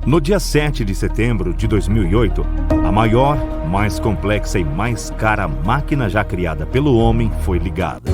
No dia 7 de setembro de 2008, a maior, mais complexa e mais cara máquina já criada pelo homem foi ligada.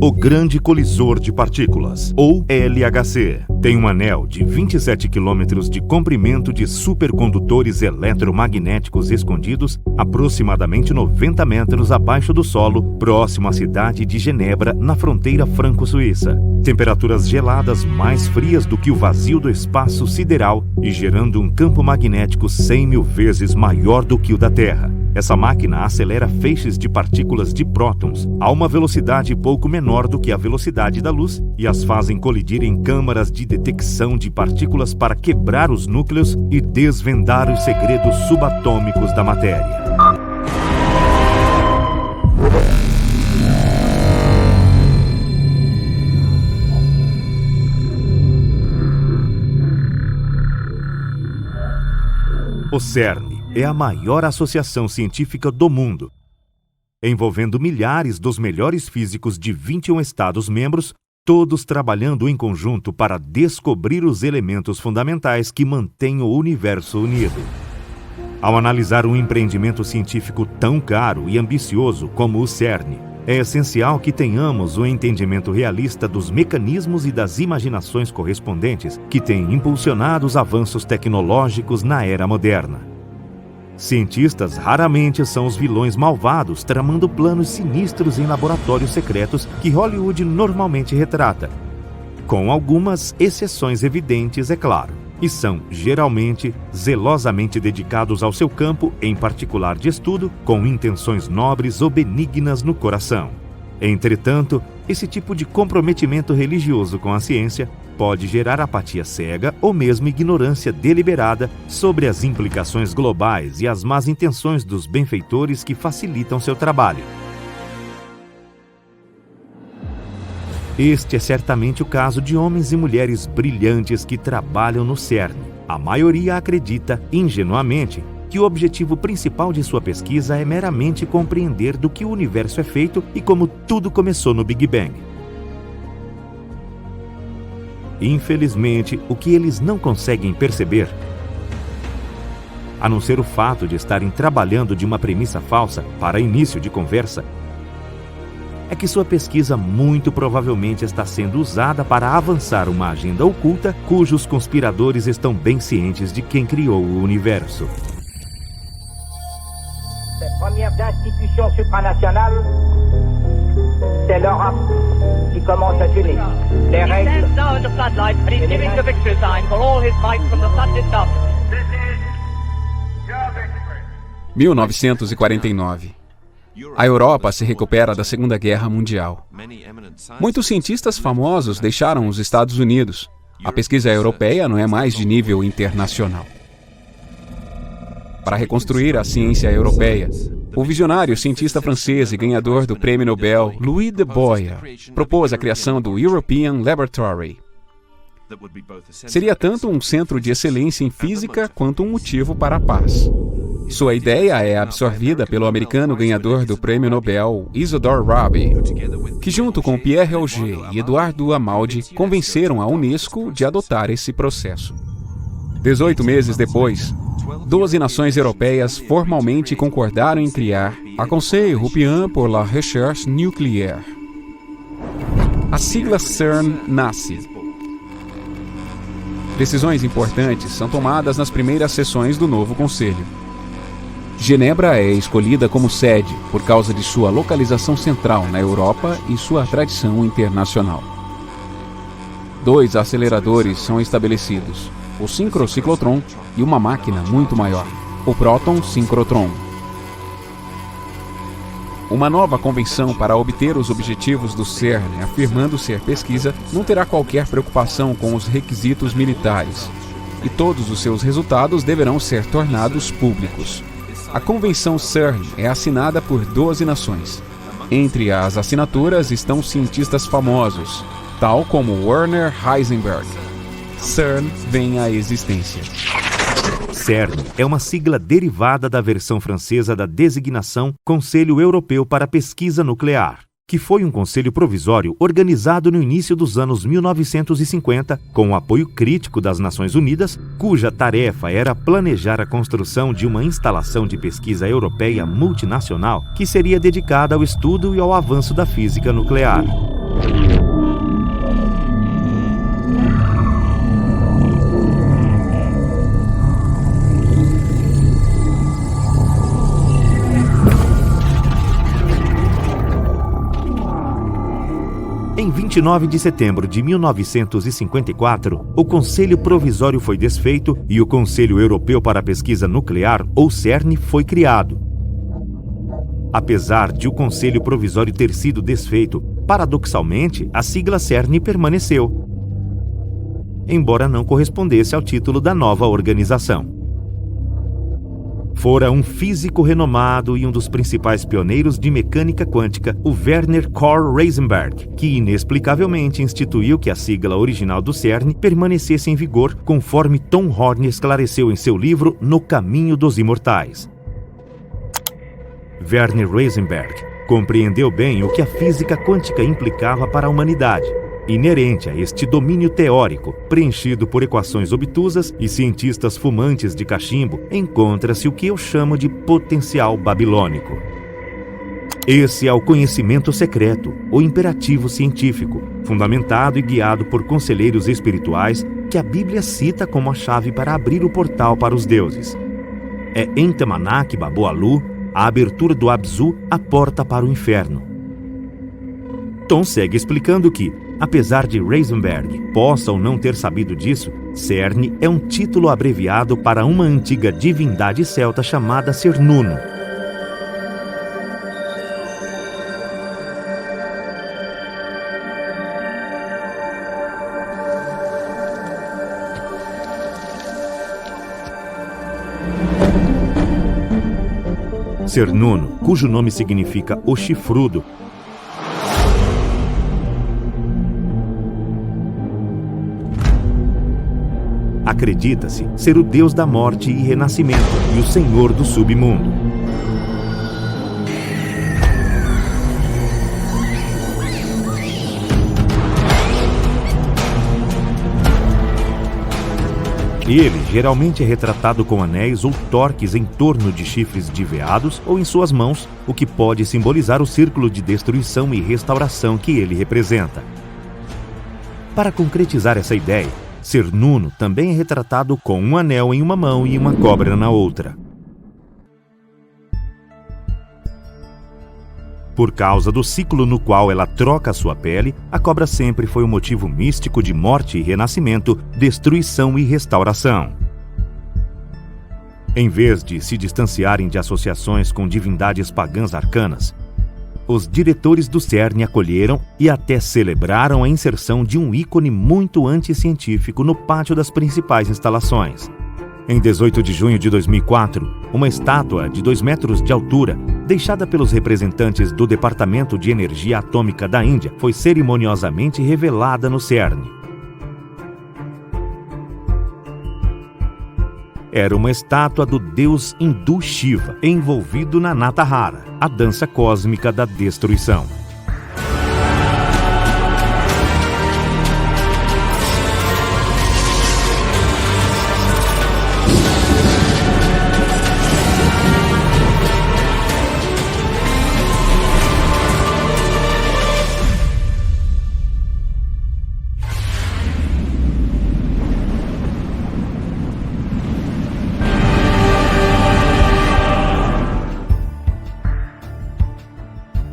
O Grande Colisor de Partículas, ou LHC, tem um anel de 27 quilômetros de comprimento de supercondutores eletromagnéticos escondidos aproximadamente 90 metros abaixo do solo, próximo à cidade de Genebra, na fronteira franco-suíça. Temperaturas geladas mais frias do que o vazio do espaço sideral e gerando um campo magnético 100 mil vezes maior do que o da Terra. Essa máquina acelera feixes de partículas de prótons a uma velocidade pouco menor do que a velocidade da luz e as fazem colidir em câmaras de detecção de partículas para quebrar os núcleos e desvendar os segredos subatômicos da matéria. O CERN é a maior associação científica do mundo, envolvendo milhares dos melhores físicos de 21 Estados-membros, todos trabalhando em conjunto para descobrir os elementos fundamentais que mantêm o universo unido. Ao analisar um empreendimento científico tão caro e ambicioso como o CERN, é essencial que tenhamos um entendimento realista dos mecanismos e das imaginações correspondentes que têm impulsionado os avanços tecnológicos na era moderna. Cientistas raramente são os vilões malvados tramando planos sinistros em laboratórios secretos que Hollywood normalmente retrata. Com algumas exceções evidentes, é claro, e são, geralmente, zelosamente dedicados ao seu campo, em particular de estudo, com intenções nobres ou benignas no coração. Entretanto, esse tipo de comprometimento religioso com a ciência pode gerar apatia cega ou mesmo ignorância deliberada sobre as implicações globais e as más intenções dos benfeitores que facilitam seu trabalho. Este é certamente o caso de homens e mulheres brilhantes que trabalham no CERN. A maioria acredita, ingenuamente, que o objetivo principal de sua pesquisa é meramente compreender do que o universo é feito e como tudo começou no Big Bang. Infelizmente, o que eles não conseguem perceber, a não ser o fato de estarem trabalhando de uma premissa falsa para início de conversa, é que sua pesquisa muito provavelmente está sendo usada para avançar uma agenda oculta cujos conspiradores estão bem cientes de quem criou o universo. La première institution supranationale, c'est l'Europe qui commence à s'unir. Les règles. He stands now in the floodlights and he's giving the victory sign for all his might from the floodlit up. 1949. A Europa se recupera da Segunda Guerra Mundial. Muitos cientistas famosos deixaram os Estados Unidos. A pesquisa europeia não é mais de nível internacional. Para reconstruir a ciência europeia, o visionário cientista francês e ganhador do Prêmio Nobel, Louis de Broglie, propôs a criação do European Laboratory. Seria tanto um centro de excelência em física quanto um motivo para a paz. Sua ideia é absorvida pelo americano ganhador do Prêmio Nobel, Isidore Rabi, que junto com Pierre Auger e Eduardo Amaldi convenceram a Unesco de adotar esse processo. 18 meses depois, 12 nações europeias formalmente concordaram em criar a Conseil Européen pour la Recherche Nucléaire. A sigla CERN nasce. Decisões importantes são tomadas nas primeiras sessões do novo conselho. Genebra é escolhida como sede por causa de sua localização central na Europa e sua tradição internacional. 2 aceleradores são estabelecidos, o sincrociclotron e uma máquina muito maior, o próton-sincrotron. Uma nova convenção para obter os objetivos do CERN, afirmando ser pesquisa, não terá qualquer preocupação com os requisitos militares, e todos os seus resultados deverão ser tornados públicos. A Convenção CERN é assinada por 12 nações. Entre as assinaturas estão cientistas famosos, tal como Werner Heisenberg. CERN vem à existência. CERN é uma sigla derivada da versão francesa da designação Conselho Europeu para Pesquisa Nuclear, que foi um conselho provisório organizado no início dos anos 1950, com o apoio crítico das Nações Unidas, cuja tarefa era planejar a construção de uma instalação de pesquisa europeia multinacional que seria dedicada ao estudo e ao avanço da física nuclear. Em 29 de setembro de 1954, o Conselho Provisório foi desfeito e o Conselho Europeu para a Pesquisa Nuclear, ou CERN, foi criado. Apesar de o Conselho Provisório ter sido desfeito, paradoxalmente, a sigla CERN permaneceu, embora não correspondesse ao título da nova organização. Fora um físico renomado e um dos principais pioneiros de mecânica quântica, o Werner Karl Heisenberg, que inexplicavelmente instituiu que a sigla original do CERN permanecesse em vigor, conforme Tom Horn esclareceu em seu livro No Caminho dos Imortais. Werner Heisenberg compreendeu bem o que a física quântica implicava para a humanidade. Inerente a este domínio teórico, preenchido por equações obtusas e cientistas fumantes de cachimbo, encontra-se o que eu chamo de potencial babilônico. Esse é o conhecimento secreto, o imperativo científico, fundamentado e guiado por conselheiros espirituais que a Bíblia cita como a chave para abrir o portal para os deuses. É em Tamanak Baboalu, a abertura do Abzu, a porta para o inferno. Tom segue explicando que, apesar de Heisenberg possa ou não ter sabido disso, CERN é um título abreviado para uma antiga divindade celta chamada Cernunno. Cernunno, cujo nome significa o chifrudo, acredita-se ser o deus da morte e renascimento e o senhor do submundo. Ele geralmente é retratado com anéis ou torques em torno de chifres de veados ou em suas mãos, o que pode simbolizar o círculo de destruição e restauração que ele representa. Para concretizar essa ideia, Cernunno também é retratado com um anel em uma mão e uma cobra na outra. Por causa do ciclo no qual ela troca sua pele, a cobra sempre foi um motivo místico de morte e renascimento, destruição e restauração. Em vez de se distanciarem de associações com divindades pagãs arcanas, os diretores do CERN acolheram e até celebraram a inserção de um ícone muito anticientífico no pátio das principais instalações. Em 18 de junho de 2004, uma estátua de 2 metros de altura, deixada pelos representantes do Departamento de Energia Atômica da Índia, foi cerimoniosamente revelada no CERN. Era uma estátua do deus hindu Shiva, envolvido na Natahara, a dança cósmica da destruição.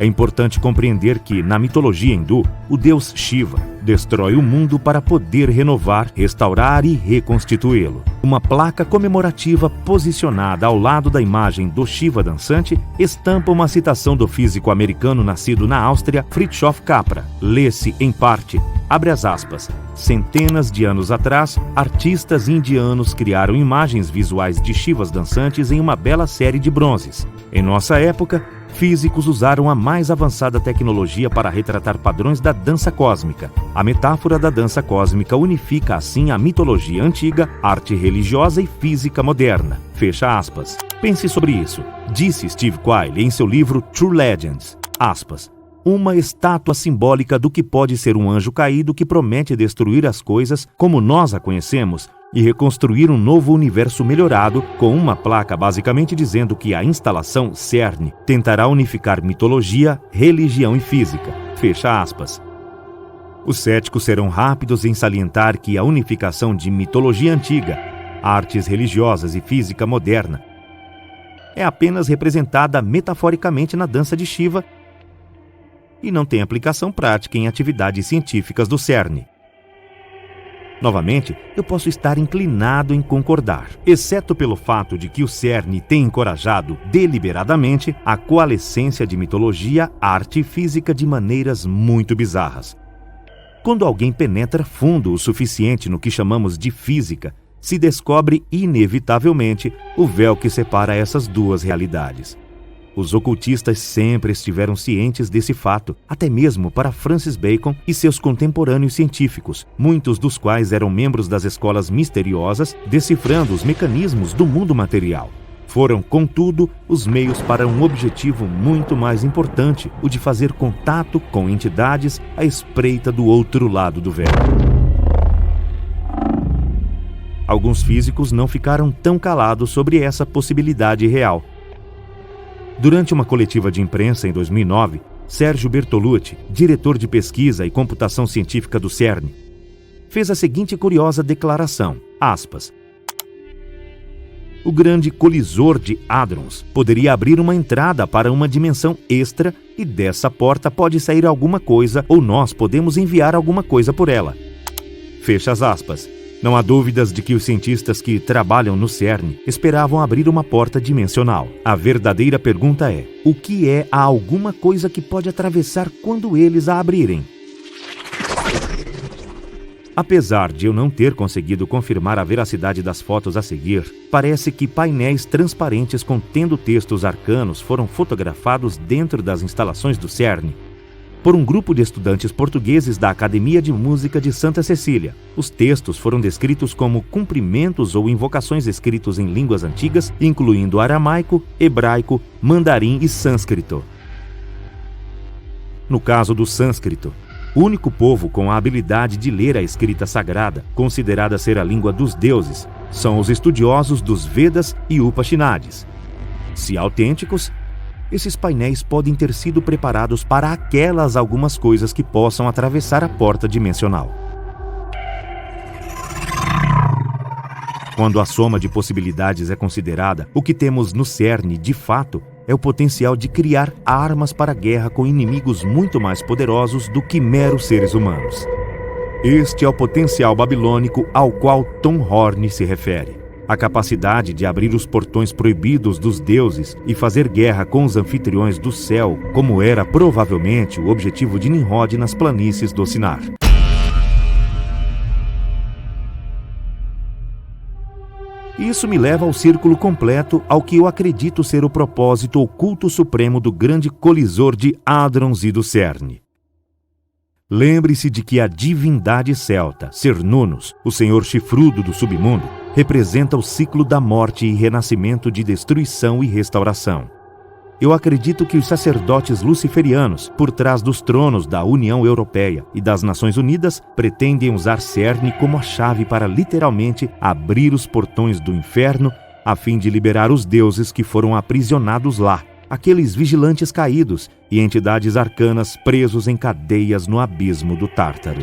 É importante compreender que, na mitologia hindu, o deus Shiva destrói o mundo para poder renovar, restaurar e reconstituí-lo. Uma placa comemorativa posicionada ao lado da imagem do Shiva dançante estampa uma citação do físico americano nascido na Áustria, Fritjof Capra. Lê-se, em parte, abre as aspas, centenas de anos atrás, artistas indianos criaram imagens visuais de Shivas dançantes em uma bela série de bronzes. Em nossa época, físicos usaram a mais avançada tecnologia para retratar padrões da dança cósmica. A metáfora da dança cósmica unifica assim a mitologia antiga, arte religiosa e física moderna. Fecha aspas. Pense sobre isso, disse Steve Quayle em seu livro True Legends. Aspas. uma estátua simbólica do que pode ser um anjo caído que promete destruir as coisas como nós a conhecemos e reconstruir um novo universo melhorado, com uma placa basicamente dizendo que a instalação CERN tentará unificar mitologia, religião e física. Fecha aspas. Os céticos serão rápidos em salientar que a unificação de mitologia antiga, artes religiosas e física moderna é apenas representada metaforicamente na dança de Shiva e não tem aplicação prática em atividades científicas do CERN. Novamente, eu posso estar inclinado em concordar, exceto pelo fato de que o CERN tem encorajado deliberadamente a coalescência de mitologia, arte e física de maneiras muito bizarras. Quando alguém penetra fundo o suficiente no que chamamos de física, se descobre inevitavelmente o véu que separa essas duas realidades. Os ocultistas sempre estiveram cientes desse fato, até mesmo para Francis Bacon e seus contemporâneos científicos, muitos dos quais eram membros das escolas misteriosas, decifrando os mecanismos do mundo material. Foram, contudo, os meios para um objetivo muito mais importante, o de fazer contato com entidades à espreita do outro lado do véu. Alguns físicos não ficaram tão calados sobre essa possibilidade real. Durante uma coletiva de imprensa em 2009, Sérgio Bertolucci, diretor de pesquisa e computação científica do CERN, fez a seguinte curiosa declaração, aspas, o grande colisor de hadrons poderia abrir uma entrada para uma dimensão extra e dessa porta pode sair alguma coisa ou nós podemos enviar alguma coisa por ela. Fecha as aspas. Não há dúvidas de que os cientistas que trabalham no CERN esperavam abrir uma porta dimensional. A verdadeira pergunta é, o que é a alguma coisa que pode atravessar quando eles a abrirem? Apesar de eu não ter conseguido confirmar a veracidade das fotos a seguir, parece que painéis transparentes contendo textos arcanos foram fotografados dentro das instalações do CERN por um grupo de estudantes portugueses da Academia de Música de Santa Cecília. Os textos foram descritos como cumprimentos ou invocações escritos em línguas antigas, incluindo aramaico, hebraico, mandarim e sânscrito. No caso do sânscrito, o único povo com a habilidade de ler a escrita sagrada, considerada ser a língua dos deuses, são os estudiosos dos Vedas e Upanishads. Se autênticos, esses painéis podem ter sido preparados para aquelas algumas coisas que possam atravessar a porta dimensional. Quando a soma de possibilidades é considerada, o que temos no CERN, de fato, é o potencial de criar armas para a guerra com inimigos muito mais poderosos do que meros seres humanos. Este é o potencial babilônico ao qual Tom Horn se refere. A capacidade de abrir os portões proibidos dos deuses e fazer guerra com os anfitriões do céu, como era provavelmente o objetivo de Nimrod nas planícies do Sinar. Isso me leva ao círculo completo ao que eu acredito ser o propósito oculto supremo do grande colisor de hadrons e do CERN. Lembre-se de que a divindade celta, Cernunnos, o senhor chifrudo do submundo, representa o ciclo da morte e renascimento de destruição e restauração. Eu acredito que os sacerdotes luciferianos, por trás dos tronos da União Europeia e das Nações Unidas, pretendem usar CERN como a chave para literalmente abrir os portões do inferno a fim de liberar os deuses que foram aprisionados lá, aqueles vigilantes caídos e entidades arcanas presos em cadeias no abismo do Tártaro.